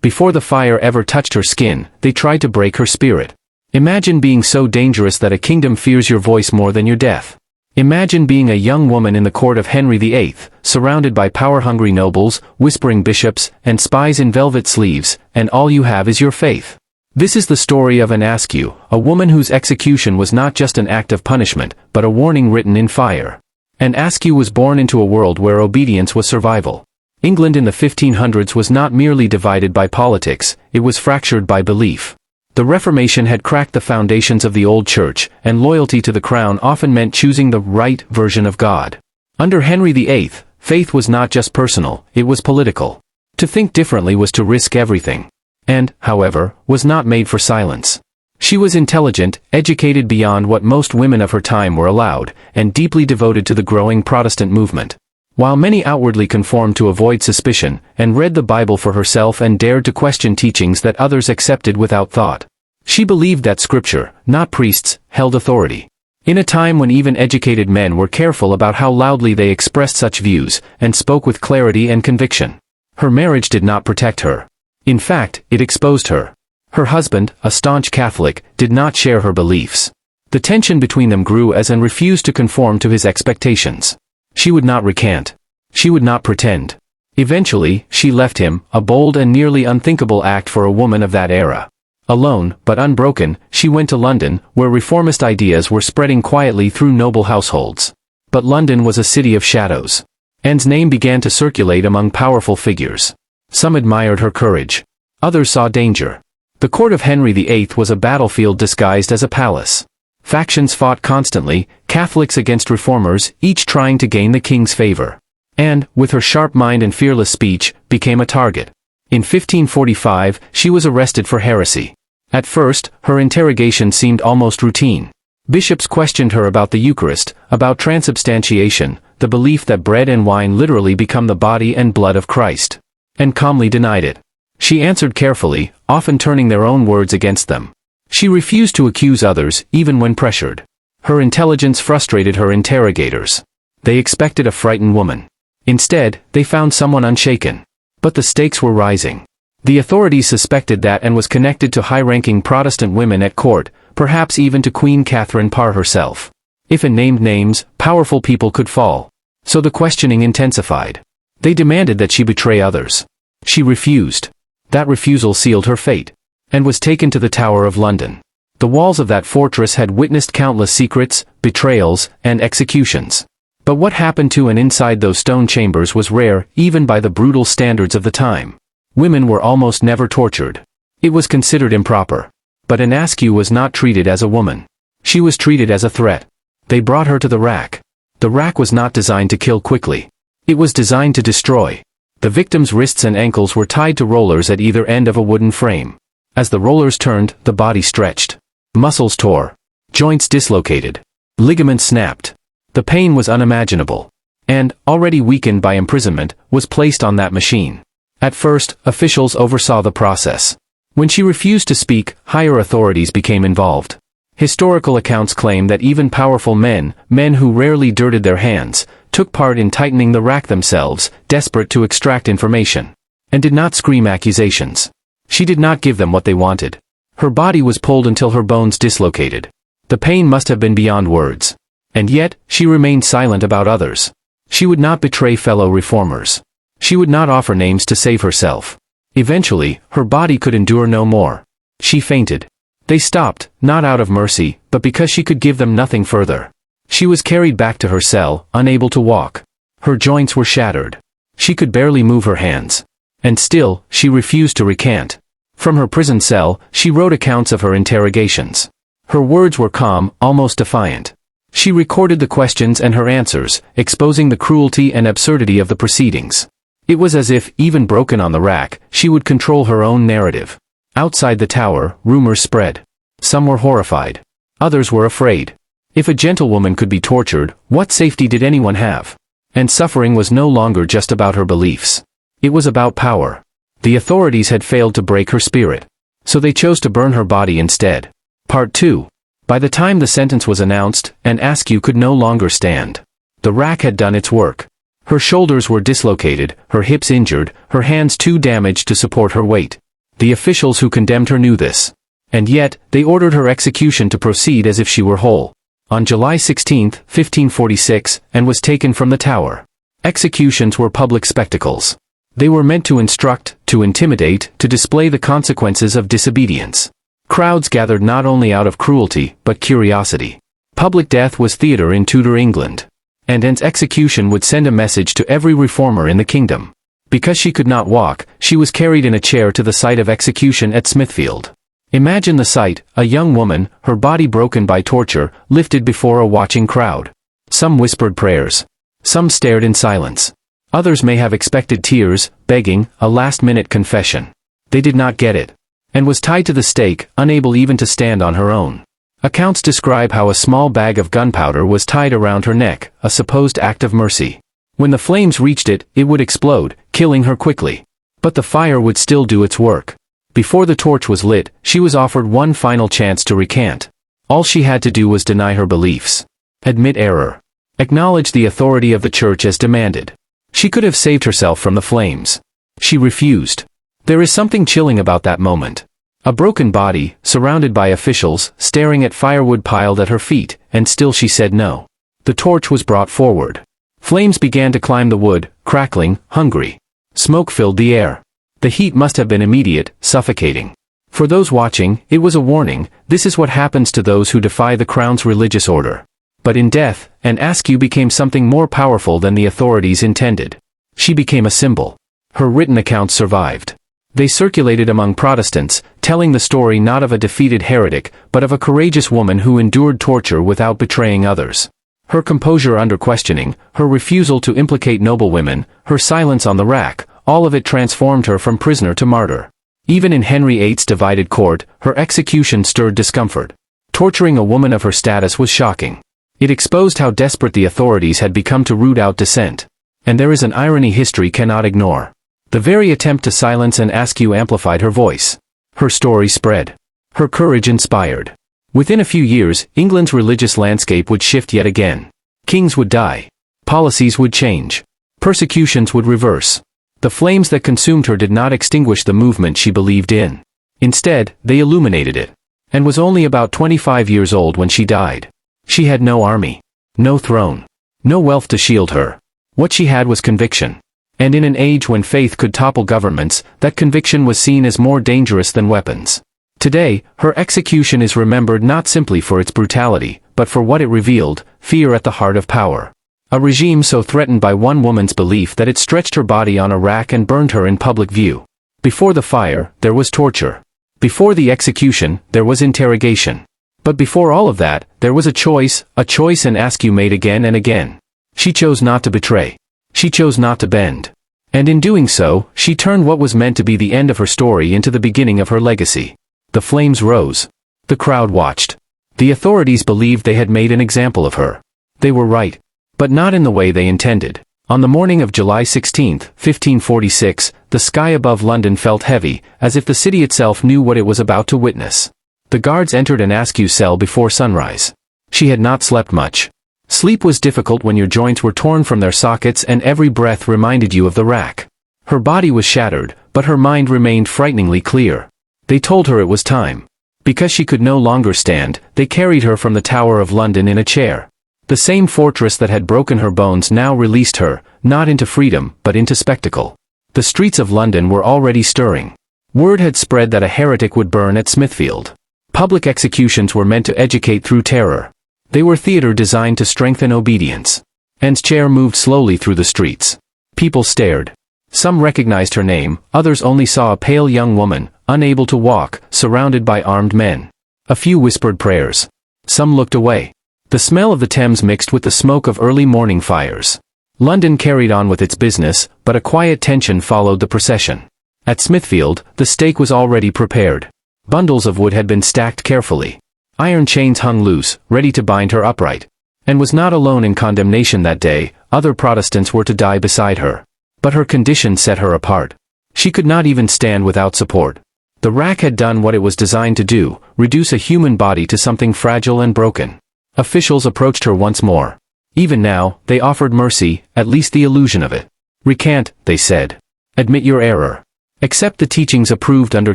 Before the fire ever touched her skin, they tried to break her spirit. Imagine being so dangerous that a kingdom fears your voice more than your death. Imagine being a young woman in the court of Henry VIII, surrounded by power-hungry nobles, whispering bishops, and spies in velvet sleeves, and all you have is your faith. This is the story of an Askew, a woman whose execution was not just an act of punishment, but a warning written in fire. An Askew was born into a world where obedience was survival. England in the 1500s was not merely divided by politics, it was fractured by belief. The Reformation had cracked the foundations of the old church, and loyalty to the crown often meant choosing the right version of God. Under Henry VIII, faith was not just personal, it was political. To think differently was to risk everything. And, however, was not made for silence. She was intelligent, educated beyond what most women of her time were allowed, and deeply devoted to the growing Protestant movement. While many outwardly conformed to avoid suspicion, and read the Bible for herself and dared to question teachings that others accepted without thought, she believed that Scripture, not priests, held authority. In a time when even educated men were careful about how loudly they expressed such views, and spoke with clarity and conviction, her marriage did not protect her. In fact, it exposed her. Her husband, a staunch Catholic, did not share her beliefs. The tension between them grew as Anne refused to conform to his expectations. She would not recant. She would not pretend. Eventually, she left him, a bold and nearly unthinkable act for a woman of that era. Alone, but unbroken, she went to London, where reformist ideas were spreading quietly through noble households. But London was a city of shadows. Anne's name began to circulate among powerful figures. Some admired her courage. Others saw danger. The court of Henry VIII was a battlefield disguised as a palace. Factions fought constantly, Catholics against reformers, each trying to gain the king's favor. Anne, with her sharp mind and fearless speech, became a target. In 1545, she was arrested for heresy. At first, her interrogation seemed almost routine. Bishops questioned her about the Eucharist, about transubstantiation, the belief that bread and wine literally become the body and blood of Christ. And calmly denied it. She answered carefully, often turning their own words against them. She refused to accuse others, even when pressured. Her intelligence frustrated her interrogators. They expected a frightened woman. Instead, they found someone unshaken. But the stakes were rising. The authorities suspected that Anne was connected to high-ranking Protestant women at court, perhaps even to Queen Catherine Parr herself. If Anne named names, powerful people could fall. So the questioning intensified. They demanded that she betray others. She refused. That refusal sealed her fate. And was taken to the Tower of London. The walls of that fortress had witnessed countless secrets, betrayals, and executions. But what happened to Anne inside those stone chambers was rare, even by the brutal standards of the time. Women were almost never tortured. It was considered improper. But Anne Askew was not treated as a woman. She was treated as a threat. They brought her to the rack. The rack was not designed to kill quickly. It was designed to destroy. The victim's wrists and ankles were tied to rollers at either end of a wooden frame. As the rollers turned, the body stretched. Muscles tore. Joints dislocated. Ligaments snapped. The pain was unimaginable. And, already weakened by imprisonment, was placed on that machine. At first, officials oversaw the process. When she refused to speak, higher authorities became involved. Historical accounts claim that even powerful men who rarely dirtied their hands, took part in tightening the rack themselves, desperate to extract information. And did not scream accusations. She did not give them what they wanted. Her body was pulled until her bones dislocated. The pain must have been beyond words. And yet, she remained silent about others. She would not betray fellow reformers. She would not offer names to save herself. Eventually, her body could endure no more. She fainted. They stopped, not out of mercy, but because she could give them nothing further. She was carried back to her cell, unable to walk. Her joints were shattered. She could barely move her hands. And still, she refused to recant. From her prison cell, she wrote accounts of her interrogations. Her words were calm, almost defiant. She recorded the questions and her answers, exposing the cruelty and absurdity of the proceedings. It was as if, even broken on the rack, she would control her own narrative. Outside the tower, rumors spread. Some were horrified. Others were afraid. If a gentlewoman could be tortured, what safety did anyone have? And suffering was no longer just about her beliefs. It was about power. The authorities had failed to break her spirit. So they chose to burn her body instead. Part 2. By the time the sentence was announced, Anne Askew could no longer stand. The rack had done its work. Her shoulders were dislocated, her hips injured, her hands too damaged to support her weight. The officials who condemned her knew this. And yet, they ordered her execution to proceed as if she were whole. On July 16, 1546, and was taken from the Tower. Executions were public spectacles. They were meant to instruct, to intimidate, to display the consequences of disobedience. Crowds gathered not only out of cruelty, but curiosity. Public death was theatre in Tudor England. And Anne's execution would send a message to every reformer in the kingdom. Because she could not walk, she was carried in a chair to the site of execution at Smithfield. Imagine the sight, a young woman, her body broken by torture, lifted before a watching crowd. Some whispered prayers. Some stared in silence. Others may have expected tears, begging, a last-minute confession. They did not get it. And was tied to the stake, unable even to stand on her own. Accounts describe how a small bag of gunpowder was tied around her neck, a supposed act of mercy. When the flames reached it, it would explode, killing her quickly. But the fire would still do its work. Before the torch was lit, she was offered one final chance to recant. All she had to do was deny her beliefs. Admit error. Acknowledge the authority of the church as demanded. She could have saved herself from the flames. She refused. There is something chilling about that moment. A broken body, surrounded by officials, staring at firewood piled at her feet, and still she said no. The torch was brought forward. Flames began to climb the wood, crackling, hungry. Smoke filled the air. The heat must have been immediate, suffocating. For those watching, it was a warning, this is what happens to those who defy the crown's religious order. But in death, Anne Askew became something more powerful than the authorities intended. She became a symbol. Her written accounts survived. They circulated among Protestants, telling the story not of a defeated heretic, but of a courageous woman who endured torture without betraying others. Her composure under questioning, her refusal to implicate noble women, her silence on the rack, all of it transformed her from prisoner to martyr. Even in Henry VIII's divided court, her execution stirred discomfort. Torturing a woman of her status was shocking. It exposed how desperate the authorities had become to root out dissent. And there is an irony history cannot ignore. The very attempt to silence Anne Askew amplified her voice. Her story spread. Her courage inspired. Within a few years, England's religious landscape would shift yet again. Kings would die. Policies would change. Persecutions would reverse. The flames that consumed her did not extinguish the movement she believed in. Instead, they illuminated it. And was only about 25 years old when she died. She had no army. No throne. No wealth to shield her. What she had was conviction. And in an age when faith could topple governments, that conviction was seen as more dangerous than weapons. Today, her execution is remembered not simply for its brutality, but for what it revealed, fear at the heart of power. A regime so threatened by one woman's belief that it stretched her body on a rack and burned her in public view. Before the fire, there was torture. Before the execution, there was interrogation. But before all of that, there was a choice Anne Askew made again and again. She chose not to betray. She chose not to bend. And in doing so, she turned what was meant to be the end of her story into the beginning of her legacy. The flames rose. The crowd watched. The authorities believed they had made an example of her. They were right. But not in the way they intended. On the morning of July 16, 1546, the sky above London felt heavy, as if the city itself knew what it was about to witness. The guards entered Anne Askew's cell before sunrise. She had not slept much. Sleep was difficult when your joints were torn from their sockets and every breath reminded you of the rack. Her body was shattered, but her mind remained frighteningly clear. They told her it was time. Because she could no longer stand, they carried her from the Tower of London in a chair. The same fortress that had broken her bones now released her, not into freedom, but into spectacle. The streets of London were already stirring. Word had spread that a heretic would burn at Smithfield. Public executions were meant to educate through terror. They were theater designed to strengthen obedience. Anne's chair moved slowly through the streets. People stared. Some recognized her name, others only saw a pale young woman, unable to walk, surrounded by armed men. A few whispered prayers. Some looked away. The smell of the Thames mixed with the smoke of early morning fires. London carried on with its business, but a quiet tension followed the procession. At Smithfield, the stake was already prepared. Bundles of wood had been stacked carefully. Iron chains hung loose, ready to bind her upright. Anne was not alone in condemnation that day, other Protestants were to die beside her. But her condition set her apart. She could not even stand without support. The rack had done what it was designed to do, reduce a human body to something fragile and broken. Officials approached her once more. Even now, they offered mercy, at least the illusion of it. Recant, they said. Admit your error. Accept the teachings approved under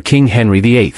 King Henry VIII.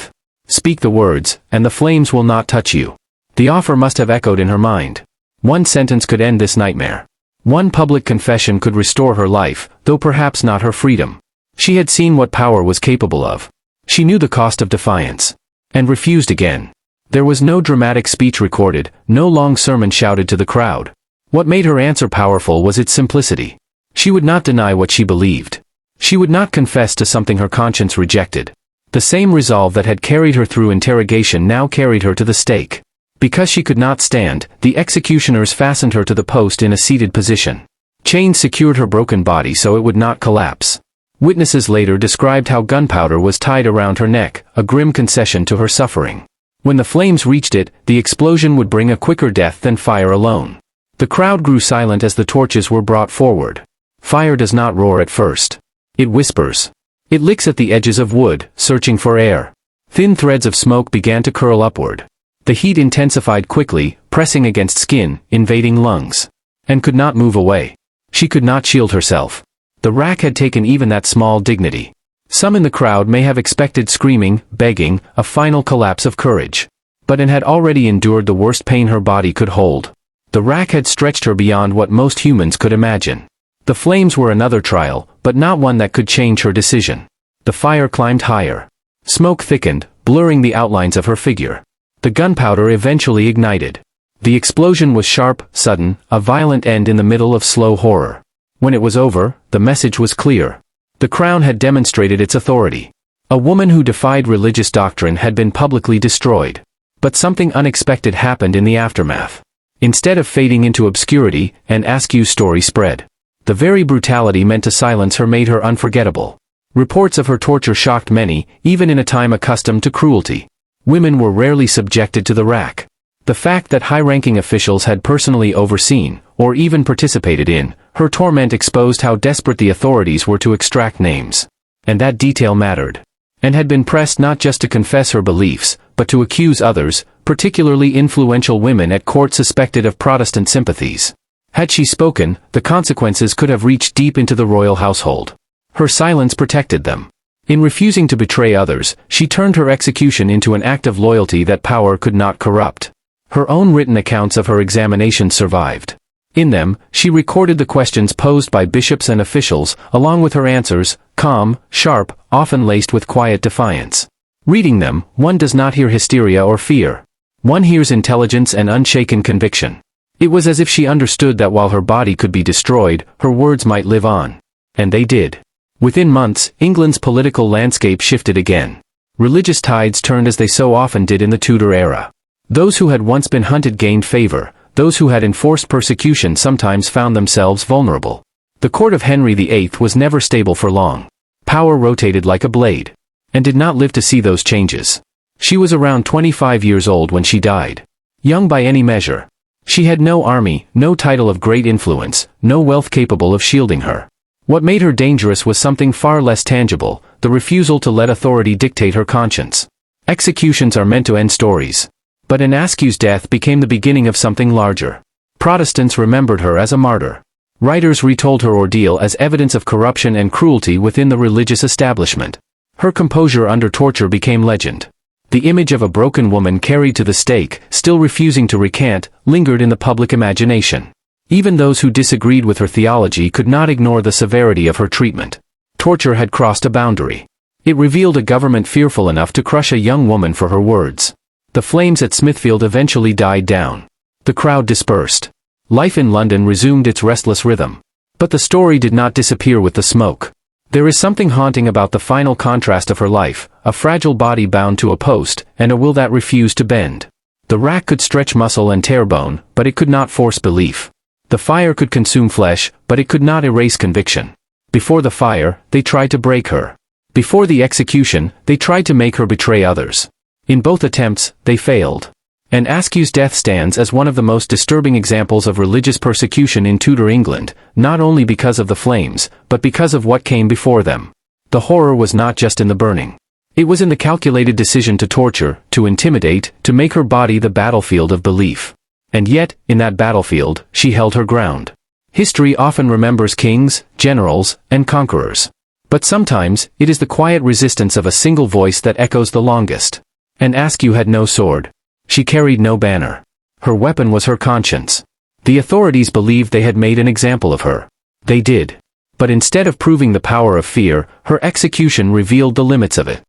Speak the words, and the flames will not touch you. The offer must have echoed in her mind. One sentence could end this nightmare. One public confession could restore her life, though perhaps not her freedom. She had seen what power was capable of. She knew the cost of defiance. And refused again. There was no dramatic speech recorded, no long sermon shouted to the crowd. What made her answer powerful was its simplicity. She would not deny what she believed. She would not confess to something her conscience rejected. The same resolve that had carried her through interrogation now carried her to the stake. Because she could not stand, the executioners fastened her to the post in a seated position. Chains secured her broken body so it would not collapse. Witnesses later described how gunpowder was tied around her neck, a grim concession to her suffering. When the flames reached it, the explosion would bring a quicker death than fire alone. The crowd grew silent as the torches were brought forward. Fire does not roar at first. It whispers. It licks at the edges of wood, searching for air. Thin threads of smoke began to curl upward. The heat intensified quickly, pressing against skin, invading lungs. And could not move away. She could not shield herself. The rack had taken even that small dignity. Some in the crowd may have expected screaming, begging, a final collapse of courage. But it had already endured the worst pain her body could hold. The rack had stretched her beyond what most humans could imagine. The flames were another trial, but not one that could change her decision. The fire climbed higher. Smoke thickened, blurring the outlines of her figure. The gunpowder eventually ignited. The explosion was sharp, sudden, a violent end in the middle of slow horror. When it was over, the message was clear. The crown had demonstrated its authority. A woman who defied religious doctrine had been publicly destroyed. But something unexpected happened in the aftermath. Instead of fading into obscurity, an Askew story spread. The very brutality meant to silence her made her unforgettable. Reports of her torture shocked many, even in a time accustomed to cruelty. Women were rarely subjected to the rack. The fact that high-ranking officials had personally overseen, or even participated in, her torment exposed how desperate the authorities were to extract names. And that detail mattered. And had been pressed not just to confess her beliefs, but to accuse others, particularly influential women at court suspected of Protestant sympathies. Had she spoken, the consequences could have reached deep into the royal household. Her silence protected them. In refusing to betray others, she turned her execution into an act of loyalty that power could not corrupt. Her own written accounts of her examination survived. In them, she recorded the questions posed by bishops and officials, along with her answers, calm, sharp, often laced with quiet defiance. Reading them, one does not hear hysteria or fear. One hears intelligence and unshaken conviction. It was as if she understood that while her body could be destroyed, her words might live on. And they did. Within months, England's political landscape shifted again. Religious tides turned as they so often did in the Tudor era. Those who had once been hunted gained favor, those who had enforced persecution sometimes found themselves vulnerable. The court of Henry VIII was never stable for long. Power rotated like a blade. And did not live to see those changes. She was around 25 years old when she died. Young by any measure. She had no army, no title of great influence, no wealth capable of shielding her. What made her dangerous was something far less tangible, the refusal to let authority dictate her conscience. Executions are meant to end stories. But Askew's death became the beginning of something larger. Protestants remembered her as a martyr. Writers retold her ordeal as evidence of corruption and cruelty within the religious establishment. Her composure under torture became legend. The image of a broken woman carried to the stake, still refusing to recant, lingered in the public imagination. Even those who disagreed with her theology could not ignore the severity of her treatment. Torture had crossed a boundary. It revealed a government fearful enough to crush a young woman for her words. The flames at Smithfield eventually died down. The crowd dispersed. Life in London resumed its restless rhythm. But the story did not disappear with the smoke. There is something haunting about the final contrast of her life, a fragile body bound to a post, and a will that refused to bend. The rack could stretch muscle and tear bone, but it could not force belief. The fire could consume flesh, but it could not erase conviction. Before the fire, they tried to break her. Before the execution, they tried to make her betray others. In both attempts, they failed. And Askew's death stands as one of the most disturbing examples of religious persecution in Tudor England, not only because of the flames, but because of what came before them. The horror was not just in the burning. It was in the calculated decision to torture, to intimidate, to make her body the battlefield of belief. And yet, in that battlefield, she held her ground. History often remembers kings, generals, and conquerors. But sometimes, it is the quiet resistance of a single voice that echoes the longest. And Askew had no sword. She carried no banner. Her weapon was her conscience. The authorities believed they had made an example of her. They did. But instead of proving the power of fear, her execution revealed the limits of it.